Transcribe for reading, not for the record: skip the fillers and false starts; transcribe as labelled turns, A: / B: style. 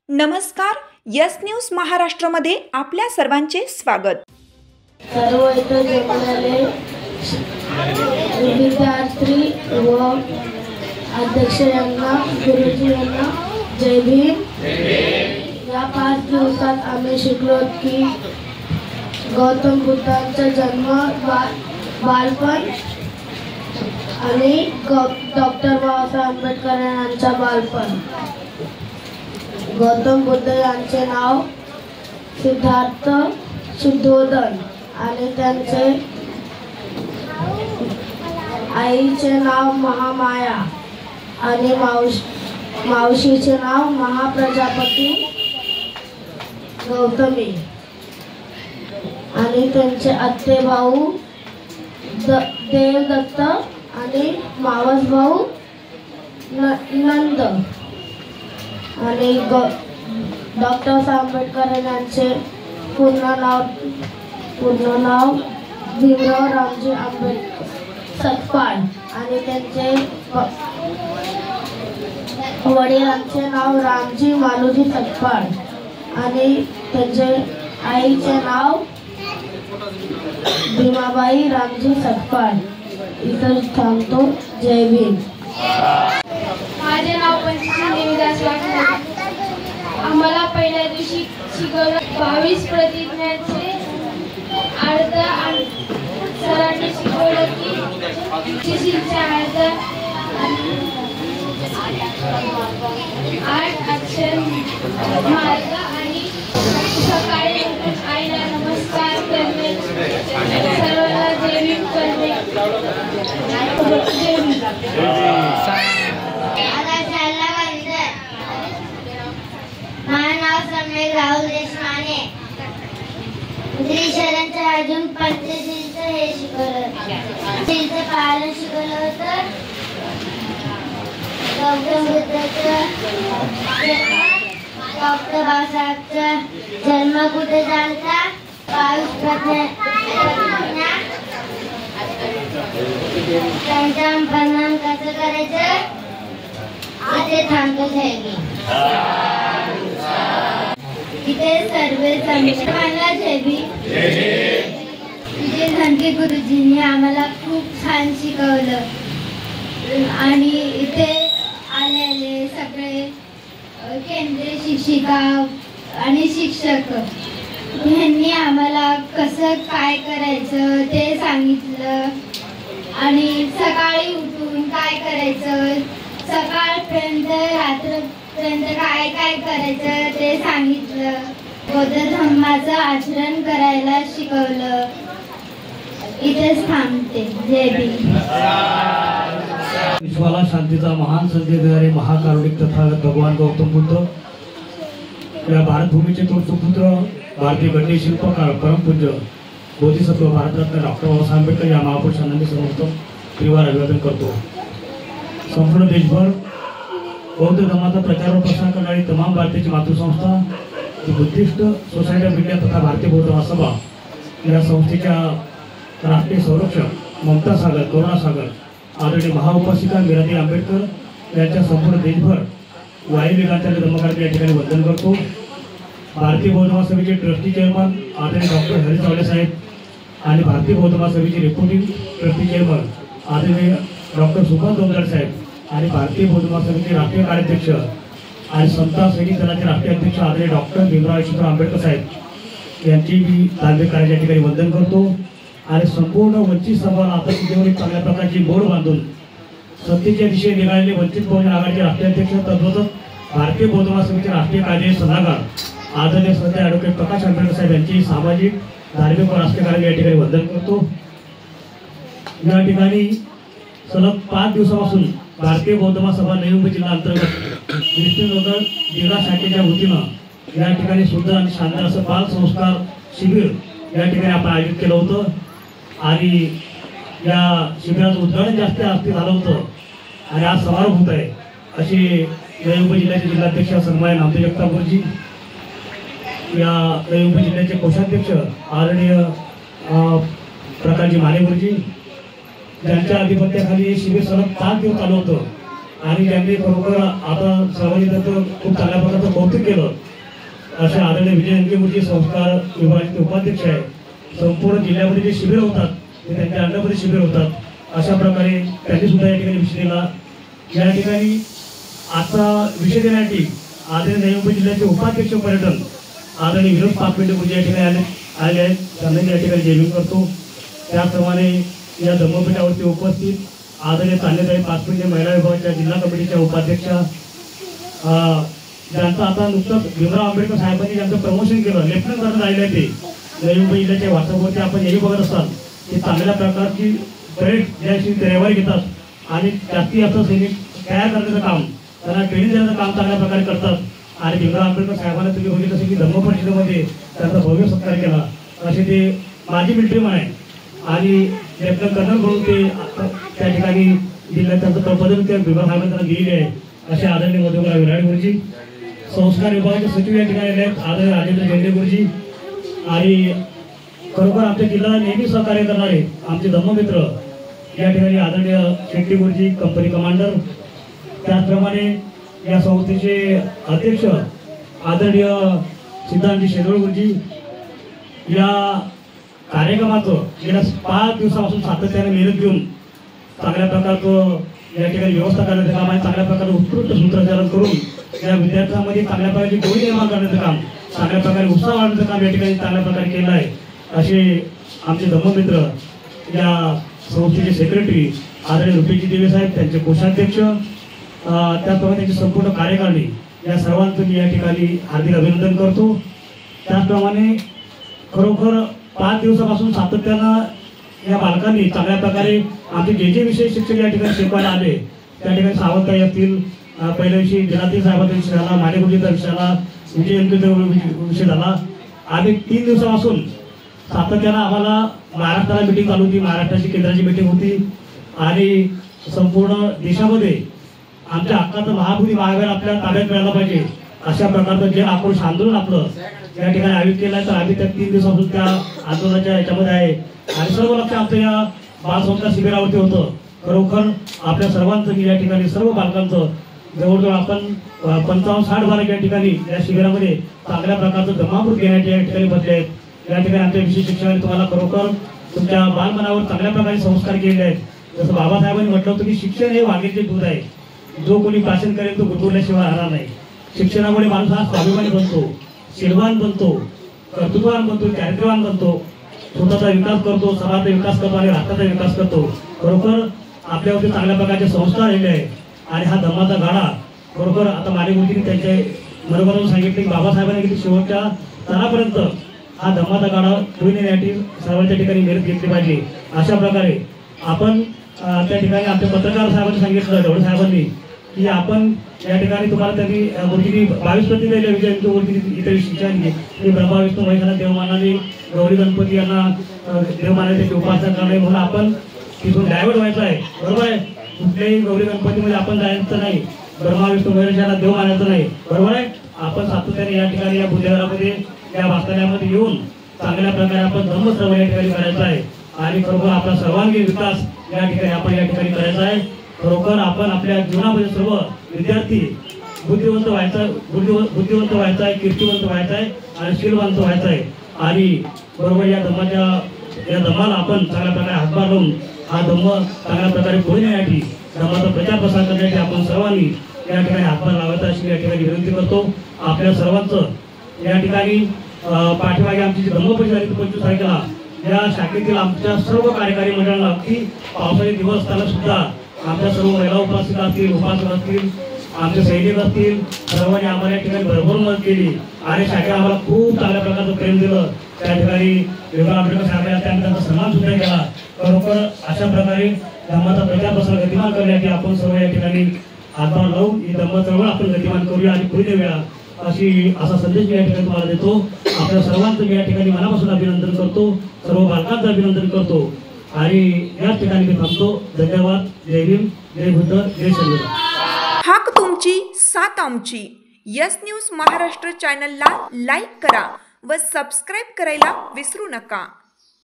A: नमस्कार, yes news महाराष्ट्रामध्ये आपल्या सर्वांचे स्वागत।
B: सर्व इथे जमलेले विद्यार्थी व अध्यक्ष यांना, गुरुजी यांना जय भीम। या 5 दिवसात आम्ही शिकलो की गौतम बुद्धांचा जन्म, बालपण आणि डॉक्टर बाबासाहेब आंबेडकर यांचा बालपण। गौतम बुद्ध यांचे नाव सिद्धार्थ शुद्धोधन आणि त्यांचे आईचे नाव महामाया आणि मावशीचे नाव महाप्रजापती गौतमी आणि त्यांचे आत्ते भाऊ देवदत्त आणि मावस भाऊ नंद आणि डॉक्टर आंबेडकर यांचे पूर्ण नाव भीमराव रामजी आंबेडकर सतपाळ आणि त्यांचे वडिलांचे नाव रामजी मालोजी सतपाळ आणि त्यांचे आईचे नाव भीमाबाई रामजी सतपाळ। इतर थांबतो। जय भीम।
C: माझे नाव पंचशील देवीदास वाघमारे। आम्हाला पहिल्या दिवशी शिकवलं 22 प्रतिज्ञाचे अर्थ आणि सरांनी शिकवलं की पंचशीलचा अर्थ 8 अक्षर मार्ग आणि सकाळी आईला नमस्कार करणे, सर्वांना जय भीम करणे।
D: राहुल देशमाने शरणचं अजून पंचशीलचं हे शिकवलं, शीलचं पालन शिकवलं होतं। गौतम बुद्धाचं डॉक्टर बाबासाहेबचा जन्म कुठे झाला, 22 प्रतिज्ञा, त्यांचा प्रणाम कसं करायचं, इथे थांबतो। इथे सर्वे समितीला जय भीम। विजय धनके गुरुजींनी आम्हाला खूप छान शिकवलं आणि इथे आलेले सगळे केंद्रीय शिक्षिका आणि शिक्षक यांनी आम्हाला कसं काय करायचं ते सांगितलं आणि सकाळी उठून काय करायचं, सकाळपर्यंत रात्रपर्यंत काय काय करायचं ते सांगितलं। बौद्ध धर्माचं आचरण करायला शिकवलं। इथेच थांबते। जय भीम।
E: विश्वाला शांतीचा महान संदेश देणारे महाकारुणिक तथागत भगवान गौतम बुद्ध या भारतभूमीचे थोर सुपुत्र, भारतीय गणेश शिल्पकार, परमपूज्य बोधिसत्व भारतरत्न डॉक्टर बाबासाहेब आंबेडकर या महापुरुषांना मी सर्वप्रथम त्रिवार अभिवादन करतो। संपूर्ण देशभर बौद्ध धर्माचा प्रचार व प्रसार करणारी तमाम भारतीय मातृसंस्था बुद्धिस्ट सोसायटी ऑफ इंडिया तथा भारतीय बौद्ध महासभा या संस्थेच्या राष्ट्रीय संरक्षक ममता सागर, करुणा सागर, आदरणीय महाउपासिका मीराताई आंबेडकर यांच्या संपूर्ण देशभर वायू वेगांच्या धर्मकार्याचे या ठिकाणी वंदन करतो। भारतीय बौद्ध महासभेचे ट्रस्टी चेअरमन आदरणीय डॉक्टर हरी चावले साहेब आणि भारतीय बौद्ध महासभेचे रिपोर्टिंग ट्रस्टी चेअरमन आदरणीय डॉक्टर सुभाष डोंगरे साहेब आणि भारतीय बौद्ध महासभेचे राष्ट्रीय कार्याध्यक्ष आणि समता सैनिक दलाचे राष्ट्रीय अध्यक्ष आदरणीय डॉक्टर भीमराव आंबेडकर साहेब यांची मी धार्मिक कार्याच्या ठिकाणी वंदन करतो आणि संपूर्ण वंचित समाजाला आता तिथे चांगल्या प्रकारची बोर्ड बांधून सत्तेच्या दिशेने निघालेले वंचित बहुजन आघाडीचे राष्ट्रीय अध्यक्ष तद्वतच भारतीय बौद्ध महासभेचे राष्ट्रीय कार्य सल्लागार आदरणीय श्रद्धेय ॲडव्होकेट प्रकाश आंबेडकर साहेब यांची सामाजिक, धार्मिक व राष्ट्रीय कार्य या ठिकाणी वंदन करतो। या ठिकाणी सलग 5 दिवसापासून भारतीय बौद्ध महासभा नवी मुंबई जिल्हा अंतर्गत विष्णुनगर जिल्हा शाखेच्या वतीनं या ठिकाणी सुंदर आणि शानदार असं बाल संस्कार शिबिर या ठिकाणी आपण आयोजित केलं होतं आणि या शिबिराचं उद्घाटन जास्त हस्ते झालं होतं आणि आज समारोप होत आहे असे नवी मुंबई जिल्ह्याचे जिल्हाध्यक्ष सन्मान्य नामदेव जगताप गुरुजी, या नवी मुंबई जिल्ह्याचे कोषाध्यक्ष आदरणीय प्रकाशजी माने गुरुजी, ज्यांच्या अधिपत्याखाली हे शिबिर सलग 5 दिवस चालू होतं आणि त्यांनी खरोखर आता सर्वांनी त्याचं खूप चांगल्या प्रकारचं कौतुक केलं. अशा आदरणीय विजय अंकेमुळजी संस्कार विभागाचे उपाध्यक्ष आहे. संपूर्ण जिल्ह्यामध्ये जे शिबिर होतात ते त्यांच्या अंडरमध्ये शिबिर होतात. अशा प्रकारे त्यांनी सुद्धा या ठिकाणी विषय दिला. या ठिकाणी आजचा विषय देण्यासाठी आदरणीय नवी मुंबई जिल्ह्याचे उपाध्यक्ष पर्यटन आदरणीय विनोद पाचपेटे गुरुजी या ठिकाणी आले आहेत. त्यांना या ठिकाणी जयभीम करतो. त्याचप्रमाणे या धम्मपीठावरती उपस्थित आदरणीय तान्हेताई पाचपेटे महिला विभागाच्या जिल्हा कमिटीच्या उपाध्यक्षा ज्यांचं आता नुकतंच भीमराव आंबेडकर साहेबांनी ज्यांचं प्रमोशन केलं लेफ्टनंट कर्नल राहिले ते नवी मुंबई जिल्ह्याच्या व्हॉट्सअपवरती आपण नेहमी बघत असाल की चांगल्या प्रकारची परेड ज्या रविवारी घेतात आणि जास्तीत जास्त सैनिक तयार करण्याचं काम त्यांना ट्रेनिंग देण्याचं काम चांगल्या प्रकारे करतात. आणि भीमराव आंबेडकर साहेबांना तुम्ही बघितलं असेल की धम्म परिषदेमध्ये त्यांचा भव्य सत्कार केला. असे ते माजी मिलिटरी मॅन आहे आणि लेफ्टनंट कर्नल म्हणून ते त्या ठिकाणी जिल्ह्यात त्यांचं पदवी त्या भीमराव साहेबांनी त्यांना दिलेली आहे. असे आदरणीय मधुकरराव विराड गुरुजी संस्कार विभागाचे सचिव या ठिकाणी आले आहेत आदरणीय राजेंद्र झेंडे गुरुजी आणि खरोखर आमच्या जिल्ह्याला नेहमी सहकार्य करणारे आमचे धम्ममित्र या ठिकाणी आदरणीय शेट्टी गुरुजी कंपनी कमांडर. त्याचप्रमाणे या संस्थेचे अध्यक्ष आदरणीय सिद्धांतजी शेजवळ गुरुजी या कार्यक्रमाचं गेल्या 5 दिवसापासून सातत्याने मेहनत घेऊन चांगल्या प्रकारचं या ठिकाणी व्यवस्था करण्याचं काम आहे. चांगल्या प्रकारे उत्कृष्ट सूत्रचारण करून या विद्यार्थ्यांमध्ये चांगल्या प्रकारची गोडी निर्माण करण्याचं काम चांगल्या प्रकारे उत्साह वाढवण्याचं काम या ठिकाणी चांगल्या प्रकारे केलं आहे. असे आमचे धम्ममित्र या संस्थेचे सेक्रेटरी आदरणीय रुपेशजी देवे साहेब त्यांचे कोषाध्यक्ष त्याचप्रमाणे त्यांची संपूर्ण कार्यकारिणी या सर्वांचं मी या ठिकाणी हार्दिक अभिनंदन करतो. त्याचप्रमाणे खरोखर 5 दिवसापासून सातत्यानं या बालकांनी चांगल्या प्रकारे आमचे जे विषय शिक्षक या ठिकाणी शिकवायला आले त्या ठिकाणी सावंतताई असतील पहिल्या विषयी जनाती साहेबांचा विषय झाला माडेगुरुजीचा विषय झाला विजय अंकेचा विषय झाला. आम्ही 3 दिवसापासून सातत्यानं आम्हाला महाराष्ट्राला मिटिंग चालू होती. महाराष्ट्राची केंद्राची मिटिंग होती आणि संपूर्ण देशामध्ये आमच्या हक्काचं महाभूती महागार आपल्या ताब्यात मिळालं पाहिजे अशा प्रकारचं जे आक्रोश आंदोलन आपलं या ठिकाणी आयोजित केलं आहे. तर आम्ही त्या 3 दिवसापासून त्या आंदोलनाच्या याच्यामध्ये आहे आणि सर्व लक्ष आमचं या बालसंस्कार शिबिरावरती होतं. खरोखर आपल्या सर्वांचं या ठिकाणी सर्व बालकांचं जवळजवळ आपण 55-60 बालक या ठिकाणी या शिबिरामध्ये चांगल्या प्रकारचं धर्मामृत घेण्याचे या ठिकाणी बसले आहेत. या ठिकाणी आमच्या विशेष शिक्षकांनी तुम्हाला खरोखर तुमच्या बालमनावर चांगल्या प्रकारे संस्कार केलेले आहेत. जसं बाबासाहेबांनी म्हटलं होतं की शिक्षण हे वाघेचे दूध आहे. जो कोणी प्राशन करेल तो गुदगुरल्याशिवाय राहणार नाही. शिक्षणामुळे माणूस हा स्वाभिमानी बनतो, शीलवान बनतो, कर्तृत्ववान बनतो, चारित्र्यवान बनतो, स्वतःचा विकास करतो, समाजाचा विकास करतो आणि राष्ट्राचा विकास करतो. खरोखर आपल्यावरती चांगल्या प्रकारचे संस्कार आलेले आहे आणि हा धम्माचा गाडा खरोखर आता माडेगुरुजींनी त्यांच्या बरोबर सांगितले की बाबासाहेबांनी किती शेवटच्या स्तरापर्यंत हा धम्माचा गाडा पुढे नेण्यासाठी सर्वांच्या ठिकाणी मेहनत घेतली पाहिजे. अशा प्रकारे आपण त्या ठिकाणी आमच्या पत्रकार साहेबांनी सांगितलं ढवळे साहेबांनी की आपण या ठिकाणी तुम्हाला त्यांनी गुरुजींनी 22 प्रतिनिधी दिले विजय गुरुजींनी इतर शिक्षण की ब्रह्मा विष्णू महेशाला देवमानाने गौरी गणपती यांना देवमानाने त्याची उपासना करणे म्हणून आपण तिथून डायव्हर्ट व्हायचं आहे. बरोबर आहे. कुठल्याही गौरी गणपतीमध्ये आपण जायचं नाही, ब्रह्मा विष्णू महेशाला देव मानायचं नाही. बरोबर आहे. आपण सातत्याने या ठिकाणी या बुद्धेघरामध्ये या वास्तव्यामध्ये येऊन चांगल्या प्रकारे आपण धर्मश्रवण या ठिकाणी करायचं आहे आणि खरोखर आपला सर्वांगीण विकास या ठिकाणी आपण या ठिकाणी करायचा आहे. खरोखर आपण आपल्या जीवनामध्ये सर्व विद्यार्थी बुद्धिवंत व्हायचा आहे, कीर्तिवंत व्हायचा आहे आणि शीलवंत व्हायचा आहे. आणि बरोबर या धम्माला आपण चांगल्या प्रकारे हातभार लावून हा धम्म चांगल्या प्रकारे पुढे नेण्यासाठी धम्माचा प्रचार प्रसार करण्यासाठी आपण सर्वांनी या ठिकाणी हातभार लावायचा अशी या ठिकाणी विनंती करतो. आपल्या सर्वांचं या ठिकाणी पाठीमागे आमची जी धम्म परिषद 25 तारखेला या शाखेतील आमच्या सर्व कार्यकारी मंडळाला अगदी पावसाचे दिवस असताना सुद्धा आमच्या सर्व महिला उपस्थित असतील, उपासक असतील, आमचे सैनिक असतील, सर्वांनी आम्हाला या ठिकाणी भरभर मदत केली आणि शाखेला आम्हाला खूप चांगल्या प्रकारचं प्रेम दिलं. त्या ठिकाणी भीमराव आंबेडकर साहेबांनी त्यांचा सन्मान सुद्धा केला. खरोखर अशा प्रकारे धम्माचा प्रचार प्रसार गतिमान करण्यासाठी आपण सर्व या ठिकाणी हातभार लावून ही धम्म चळवळ आपण गतिमान करूया आणि पुढे नेऊया असा संदेश मी या ठिकाणी तुम्हाला देतो. आपल्या सर्वांचं मी या ठिकाणी मनापासून अभिनंदन करतो, सर्व बालकांचं अभिनंदन करतो आणि याच ठिकाणी मी थांबतो. धन्यवाद. जय भीम, जय बुद्ध, जय संविधान.
A: हाक तुमची साथ आमची. यस न्यूज महाराष्ट्र चॅनलला लाईक करा व सबस्क्राईब करायला विसरू नका.